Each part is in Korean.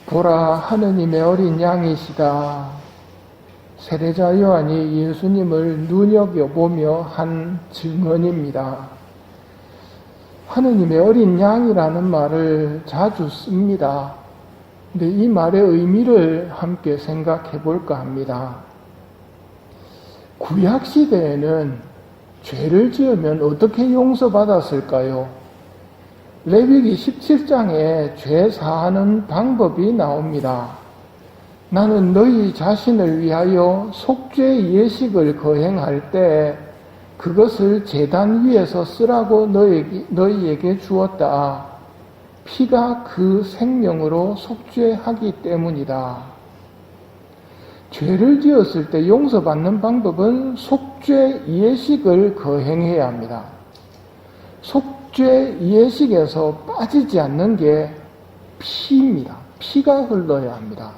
보라, 하느님의 어린 양이시다. 세례자 요한이 예수님을 눈여겨보며 한 증언입니다. 하느님의 어린 양이라는 말을 자주 씁니다. 근데 이 말의 의미를 함께 생각해 볼까 합니다. 구약시대에는 죄를 지으면 어떻게 용서받았을까요? 레위기 17장에 죄 사하는 방법이 나옵니다. 나는 너희 자신을 위하여 속죄 예식을 거행할 때 그것을 제단 위에서 쓰라고 너희에게 주었다. 피가 그 생명으로 속죄하기 때문이다. 죄를 지었을 때 용서받는 방법은 속죄 예식을 거행해야 합니다. 속죄 예식에서 빠지지 않는 게 피입니다. 피가 흘러야 합니다.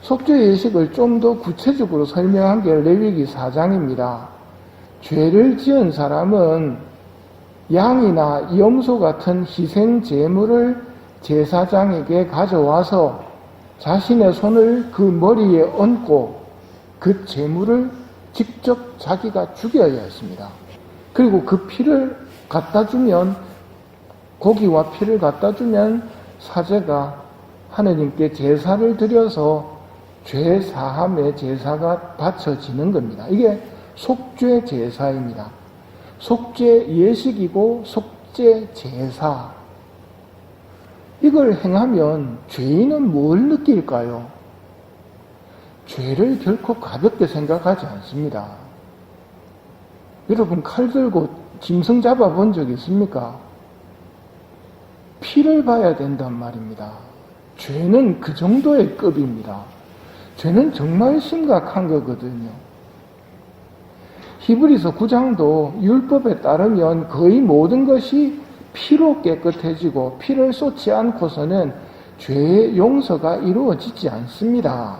속죄 예식을 좀 더 구체적으로 설명한 게 레위기 4장입니다. 죄를 지은 사람은 양이나 염소 같은 희생 제물을 제사장에게 가져와서 자신의 손을 그 머리에 얹고 그 제물을 직접 자기가 죽여야 했습니다. 그리고 그 피를 갖다 주면, 고기와 피를 갖다 주면 사제가 하느님께 제사를 드려서 죄 사함의 제사가 바쳐지는 겁니다. 이게 속죄 제사입니다. 속죄 예식이고 속죄 제사. 이걸 행하면 죄인은 뭘 느낄까요? 죄를 결코 가볍게 생각하지 않습니다. 여러분, 칼 들고 짐승 잡아본 적 있습니까? 피를 봐야 된단 말입니다. 죄는 그 정도의 급입니다. 죄는 정말 심각한 거거든요. 히브리서 9장도 율법에 따르면 거의 모든 것이 피로 깨끗해지고 피를 쏟지 않고서는 죄의 용서가 이루어지지 않습니다.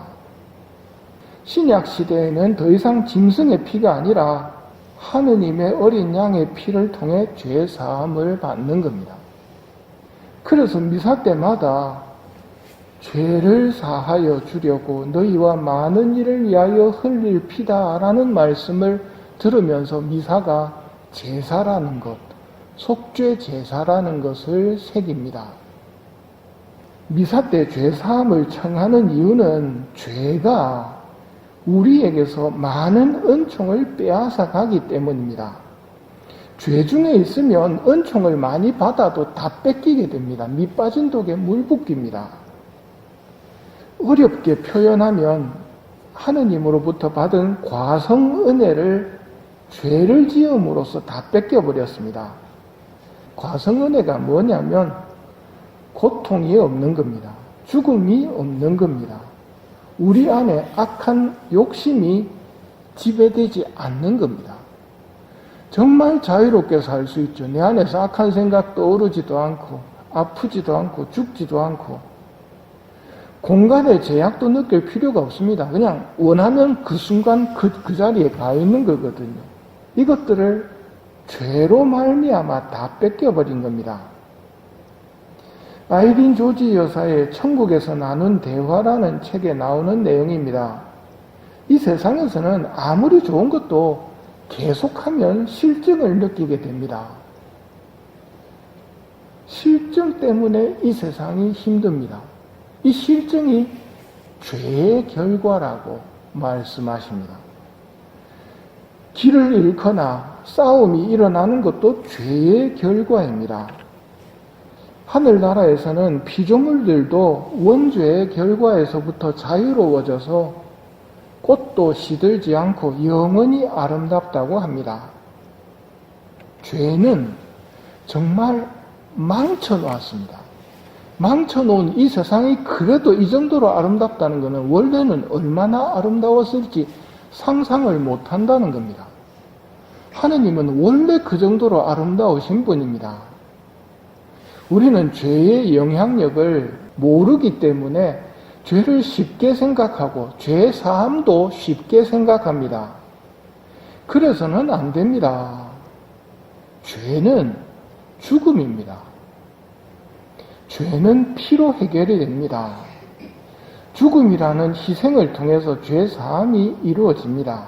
신약 시대에는 더 이상 짐승의 피가 아니라 하느님의 어린 양의 피를 통해 죄 사함을 받는 겁니다. 그래서 미사 때마다 죄를 사하여 주려고 너희와 많은 일을 위하여 흘릴 피다라는 말씀을 들으면서 미사가 제사라는 것, 속죄 제사라는 것을 새깁니다. 미사 때 죄 사함을 청하는 이유는 죄가 우리에게서 많은 은총을 빼앗아 가기 때문입니다. 죄 중에 있으면 은총을 많이 받아도 다 뺏기게 됩니다. 밑 빠진 독에 물 붓깁니다. 어렵게 표현하면 하느님으로부터 받은 과성 은혜를 죄를 지음으로써 다 뺏겨버렸습니다. 과성 은혜가 뭐냐면 고통이 없는 겁니다. 죽음이 없는 겁니다. 우리 안에 악한 욕심이 지배되지 않는 겁니다. 정말 자유롭게 살 수 있죠. 내 안에서 악한 생각 떠오르지도 않고 아프지도 않고 죽지도 않고 공간의 제약도 느낄 필요가 없습니다. 그냥 원하면 그 순간 그 자리에 가 있는 거거든요. 이것들을 죄로 말미암아 다 뺏겨버린 겁니다. 아이린 조지 여사의 천국에서 나눈 대화라는 책에 나오는 내용입니다. 이 세상에서는 아무리 좋은 것도 계속하면 실증을 느끼게 됩니다. 실증 때문에 이 세상이 힘듭니다. 이 실증이 죄의 결과라고 말씀하십니다. 길을 잃거나 싸움이 일어나는 것도 죄의 결과입니다. 하늘나라에서는 피조물들도 원죄의 결과에서부터 자유로워져서 꽃도 시들지 않고 영원히 아름답다고 합니다. 죄는 정말 망쳐놓았습니다. 망쳐놓은 이 세상이 그래도 이 정도로 아름답다는 것은 원래는 얼마나 아름다웠을지 상상을 못한다는 겁니다. 하느님은 원래 그 정도로 아름다우신 분입니다. 우리는 죄의 영향력을 모르기 때문에 죄를 쉽게 생각하고 죄 사함도 쉽게 생각합니다. 그래서는 안 됩니다. 죄는 죽음입니다. 죄는 피로 해결이 됩니다. 죽음이라는 희생을 통해서 죄 사함이 이루어집니다.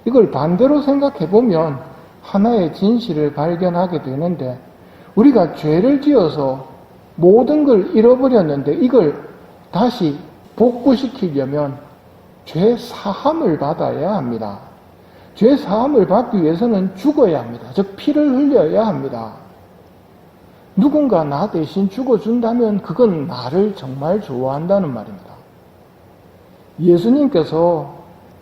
이걸 반대로 생각해 보면 하나의 진실을 발견하게 되는데, 우리가 죄를 지어서 모든 걸 잃어버렸는데 이걸 다시 복구시키려면 죄 사함을 받아야 합니다. 죄 사함을 받기 위해서는 죽어야 합니다. 즉 피를 흘려야 합니다. 누군가 나 대신 죽어준다면 그건 나를 정말 좋아한다는 말입니다. 예수님께서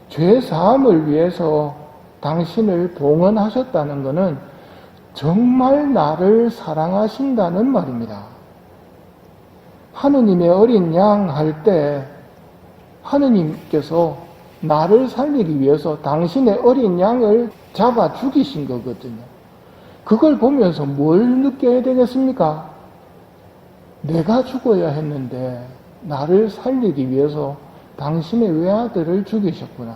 죄 사함을 위해서 당신을 봉헌하셨다는 것은 정말 나를 사랑하신다는 말입니다. 하느님의 어린 양 할 때 하느님께서 나를 살리기 위해서 당신의 어린 양을 잡아 죽이신 거거든요. 그걸 보면서 뭘 느껴야 되겠습니까? 내가 죽어야 했는데 나를 살리기 위해서 당신의 외아들을 죽이셨구나.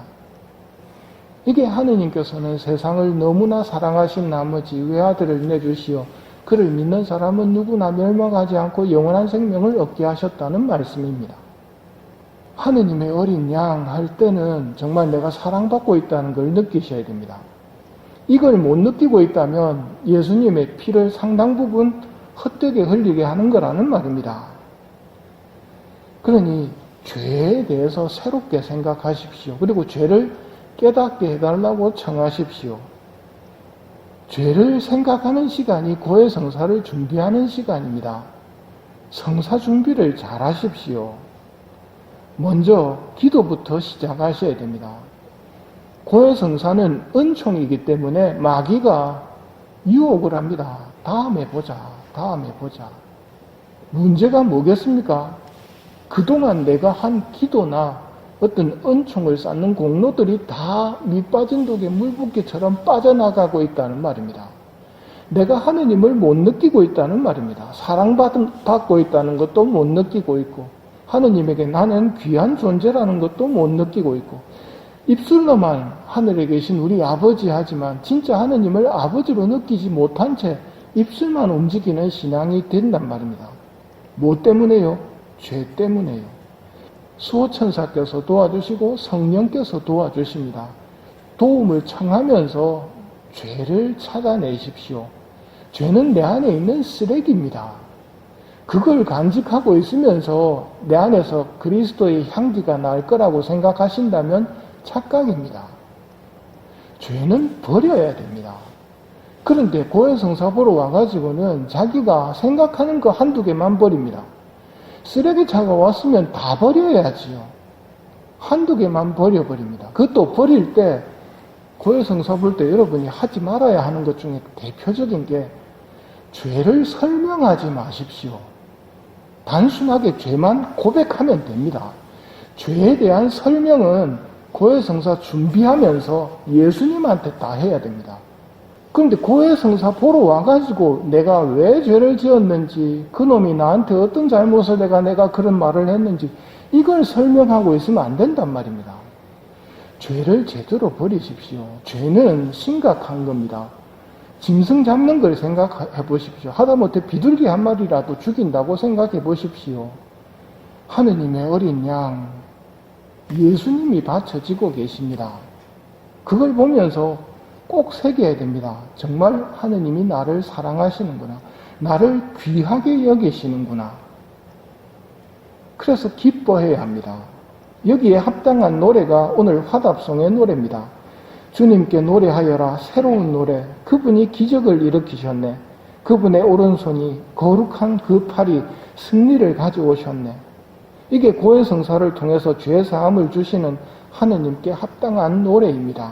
이게 하느님께서는 세상을 너무나 사랑하신 나머지 외아들을 내주시어 그를 믿는 사람은 누구나 멸망하지 않고 영원한 생명을 얻게 하셨다는 말씀입니다. 하느님의 어린 양 할 때는 정말 내가 사랑받고 있다는 걸 느끼셔야 됩니다. 이걸 못 느끼고 있다면 예수님의 피를 상당 부분 헛되게 흘리게 하는 거라는 말입니다. 그러니 죄에 대해서 새롭게 생각하십시오. 그리고 죄를 깨닫게 해달라고 청하십시오. 죄를 생각하는 시간이 고해 성사를 준비하는 시간입니다. 성사 준비를 잘 하십시오. 먼저 기도부터 시작하셔야 됩니다. 고해 성사는 은총이기 때문에 마귀가 유혹을 합니다. 다음에 보자. 문제가 뭐겠습니까? 그동안 내가 한 기도나 어떤 은총을 쌓는 공로들이 다 밑빠진 독에 물 붓기처럼 빠져나가고 있다는 말입니다. 내가 하느님을 못 느끼고 있다는 말입니다. 사랑받고 있다는 것도 못 느끼고 있고, 하느님에게 나는 귀한 존재라는 것도 못 느끼고 있고, 입술로만 하늘에 계신 우리 아버지 하지만 진짜 하느님을 아버지로 느끼지 못한 채 입술만 움직이는 신앙이 된단 말입니다. 뭐 때문에요? 죄 때문에요. 수호천사께서 도와주시고 성령께서 도와주십니다. 도움을 청하면서 죄를 찾아내십시오. 죄는 내 안에 있는 쓰레기입니다. 그걸 간직하고 있으면서 내 안에서 그리스도의 향기가 날 거라고 생각하신다면 착각입니다. 죄는 버려야 됩니다. 그런데 고해성사 보러 와가지고는 자기가 생각하는 거 한두 개만 버립니다. 쓰레기차가 왔으면 다 버려야지요. 한두 개만 버려버립니다. 그것도 버릴 때 고해성사 볼 때 여러분이 하지 말아야 하는 것 중에 대표적인 게 죄를 설명하지 마십시오. 단순하게 죄만 고백하면 됩니다. 죄에 대한 설명은 고해성사 준비하면서 예수님한테 다 해야 됩니다. 그런데 고해성사 보러 와가지고 내가 왜 죄를 지었는지, 그놈이 나한테 어떤 잘못을 내가 그런 말을 했는지 이걸 설명하고 있으면 안 된단 말입니다. 죄를 제대로 버리십시오. 죄는 심각한 겁니다. 짐승 잡는 걸 생각해 보십시오. 하다못해 비둘기 한 마리라도 죽인다고 생각해 보십시오. 하느님의 어린 양, 예수님이 바쳐지고 계십니다. 그걸 보면서 꼭 새겨야 됩니다. 정말 하느님이 나를 사랑하시는구나. 나를 귀하게 여기시는구나. 그래서 기뻐해야 합니다. 여기에 합당한 노래가 오늘 화답송의 노래입니다. 주님께 노래하여라 새로운 노래. 그분이 기적을 일으키셨네. 그분의 오른손이 거룩한 그 팔이 승리를 가져오셨네. 이게 고해성사를 통해서 죄사함을 주시는 하느님께 합당한 노래입니다.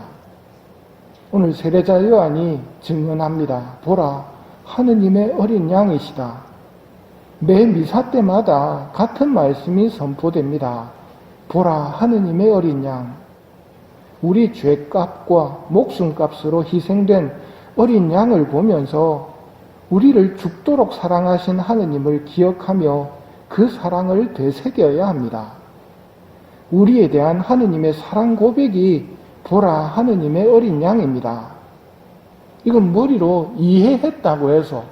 오늘 세례자 요한이 증언합니다. 보라, 하느님의 어린 양이시다. 매 미사 때마다 같은 말씀이 선포됩니다. 보라, 하느님의 어린 양. 우리 죄값과 목숨값으로 희생된 어린 양을 보면서 우리를 죽도록 사랑하신 하느님을 기억하며 그 사랑을 되새겨야 합니다. 우리에 대한 하느님의 사랑 고백이 보라, 하느님의 어린 양입니다. 이건 머리로 이해했다고 해서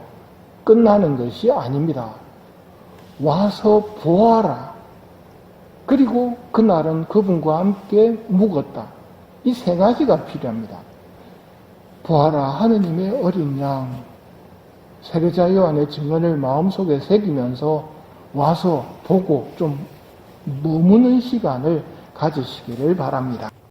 끝나는 것이 아닙니다. 와서 보아라. 그리고 그날은 그분과 함께 묵었다. 이 세 가지가 필요합니다. 보아라, 하느님의 어린 양. 세례자 요한의 증언을 마음속에 새기면서 와서 보고 좀 머무는 시간을 가지시기를 바랍니다.